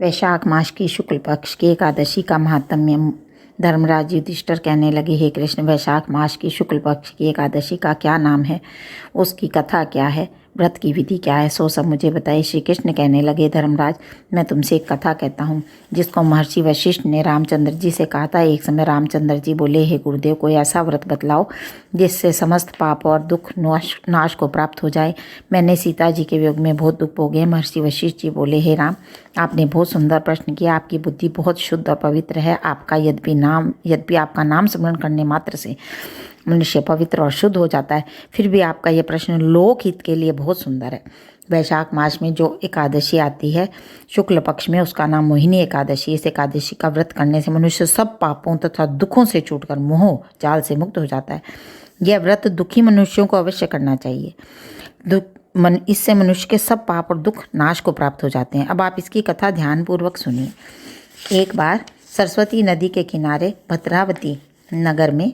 वैशाख मास की शुक्ल पक्ष की एकादशी का महात्म्य। धर्मराज युधिष्ठिर कहने लगे, हे कृष्ण, वैशाख मास की शुक्ल पक्ष की एकादशी का क्या नाम है, उसकी कथा क्या है, व्रत की विधि क्या है, सो सब मुझे बताइए। श्री कृष्ण कहने लगे, धर्मराज, मैं तुमसे एक कथा कहता हूँ जिसको महर्षि वशिष्ठ ने रामचंद्र जी से कहा था। एक समय रामचंद्र जी बोले, हे गुरुदेव, कोई ऐसा व्रत बतलाओ जिससे समस्त पाप और दुख नाश को प्राप्त हो जाए। मैंने सीता जी के वियोग में बहुत दुख भोगे। महर्षि वशिष्ठ जी बोले, हे राम, आपने बहुत सुंदर प्रश्न किया। आपकी बुद्धि बहुत शुद्ध और पवित्र है। यद्यपि आपका नाम स्मरण करने मात्र से मनुष्य पवित्र और शुद्ध हो जाता है, फिर भी आपका यह प्रश्न लोकहित के लिए बहुत सुंदर है। वैशाख मास में जो एकादशी आती है शुक्ल पक्ष में, उसका नाम मोहिनी एकादशी। इस एकादशी का व्रत करने से मनुष्य सब पापों तथा दुखों से छूटकर मोह जाल से मुक्त हो जाता है। यह व्रत दुखी मनुष्यों को अवश्य करना चाहिए। इससे मनुष्य के सब पाप और दुख नाश को प्राप्त हो जाते हैं। अब आप इसकी कथा ध्यानपूर्वक सुनिए। एक बार सरस्वती नदी के किनारे भद्रावती नगर में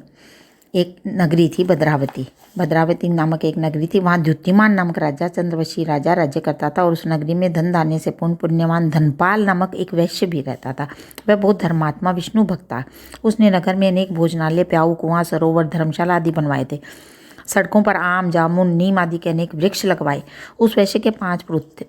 एक नगरी थी। भद्रावती नामक एक नगरी थी। वहाँ द्युतिमान नामक राजा, चंद्रवशी राजा, राज्य करता था और उस नगरी में धन दाने से पूर्ण पुण्यवान धनपाल नामक एक वैश्य भी रहता था। वह बहुत धर्मात्मा विष्णु भक्त था। उसने नगर में अनेक भोजनालय, प्याऊ, कुआं, सरोवर, धर्मशाला आदि बनवाए थे। सड़कों पर आम, जामुन, नीम आदि के अनेक वृक्ष लगवाए। उस वैश्य के 5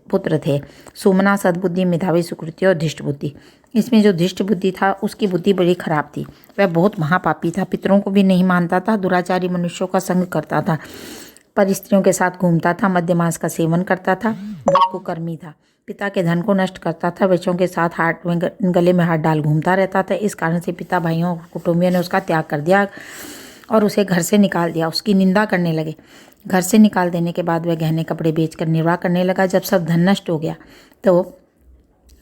पुत्र थे, सुमना, सद्बुद्धि, मेधावी, सुकृति और धृष्ट बुद्धि। इसमें जो धृष्ट बुद्धि था, उसकी बुद्धि बड़ी खराब थी। वह बहुत महापापी था, पितरों को भी नहीं मानता था, दुराचारी मनुष्यों का संग करता था, पर स्त्रियों के साथ घूमता था, मद्य मांस का सेवन करता था, बहुत कुकर्मी था, पिता के धन को नष्ट करता था, बच्चों के साथ गले में हाथ डाल घूमता रहता था। इस कारण से पिता, भाइयों और कुटुंबियों ने उसका त्याग कर दिया और उसे घर से निकाल दिया। उसकी निंदा करने लगे। घर से निकाल देने के बाद वह गहने कपड़े बेचकर निर्वाह करने लगा। जब सब धन नष्ट हो गया तो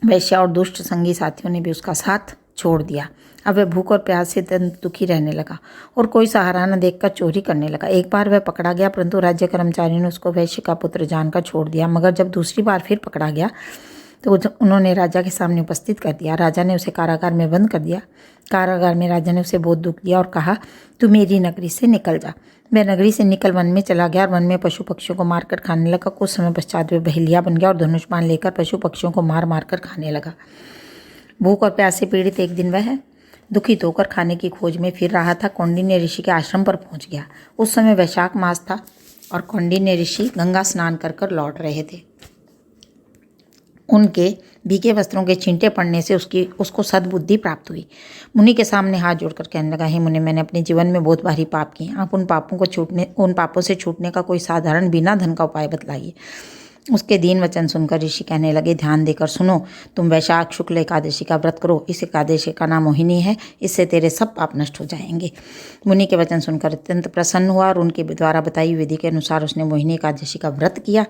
वैश्या और दुष्ट संगी साथियों ने भी उसका साथ छोड़ दिया। अब वह भूख और प्यास से दुखी रहने लगा और कोई सहारा न देखकर चोरी करने लगा। एक बार वह पकड़ा गया, परंतु राज्य कर्मचारियों ने उसको वैश्य का पुत्र जानकर छोड़ दिया। मगर जब दूसरी बार फिर पकड़ा गया तो उन्होंने राजा के सामने उपस्थित कर दिया। राजा ने उसे कारागार में बंद कर दिया। कारागार में राजा ने उसे बहुत दुख दिया और कहा, तू मेरी नगरी से निकल जा। वह नगरी से निकल वन में चला गया और वन में पशु पक्षियों को मारकर खाने लगा। कुछ समय पश्चात वह बहेलिया बन गया और धनुष बाण लेकर पशु पक्षियों को मार मार कर खाने लगा। भूख और प्यास से पीड़ित एक दिन वह दुखित होकर खाने की खोज में फिर रहा था। कौंडिन्य ऋषि के आश्रम पर पहुंच गया। उस समय वैशाख मास था और कौंडिन्य ऋषि गंगा स्नान कर कर लौट रहे थे। उनके भीगे वस्त्रों के छींटे पड़ने से उसको सद्बुद्धि प्राप्त हुई। मुनि के सामने हाथ जोड़कर कहने लगा, हे मुनि, मैंने अपने जीवन में बहुत भारी पाप किए। आप उन पापों से छूटने का कोई साधारण बिना धन का उपाय बतलाइए। उसके दीन वचन सुनकर ऋषि कहने लगे, ध्यान देकर सुनो, तुम वैशाख शुक्ल एकादशी का व्रत करो। इस एकादशी का नाम मोहिनी है। इससे तेरे सब पाप नष्ट हो जाएंगे। मुनि के वचन सुनकर अत्यंत प्रसन्न हुआ और उनके द्वारा बताई विधि के अनुसार उसने मोहिनी एकादशी का व्रत किया।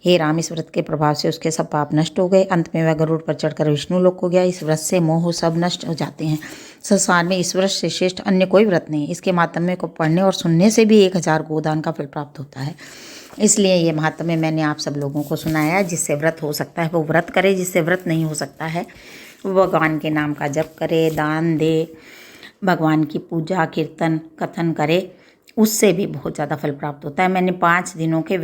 हे राम, इस व्रत के प्रभाव से उसके सब पाप नष्ट हो गए। अंत में वह गरुड़ पर चढ़कर विष्णु लोक को गया। इस व्रत से मोह सब नष्ट हो जाते हैं। संसार में इस व्रत से श्रेष्ठ अन्य कोई व्रत नहीं। इसके महात्म्य को पढ़ने और सुनने से भी 1000 गोदान का फल प्राप्त होता है। इसलिए ये महात्म्य मैंने आप सब लोगों को सुनाया। जिससे व्रत हो सकता है वो व्रत करे, जिससे व्रत नहीं हो सकता है वो भगवान के नाम का जप करे, दान दे, भगवान की पूजा, कीर्तन, कथन करे। उससे भी बहुत ज़्यादा फल प्राप्त होता है। मैंने 5 दिनों के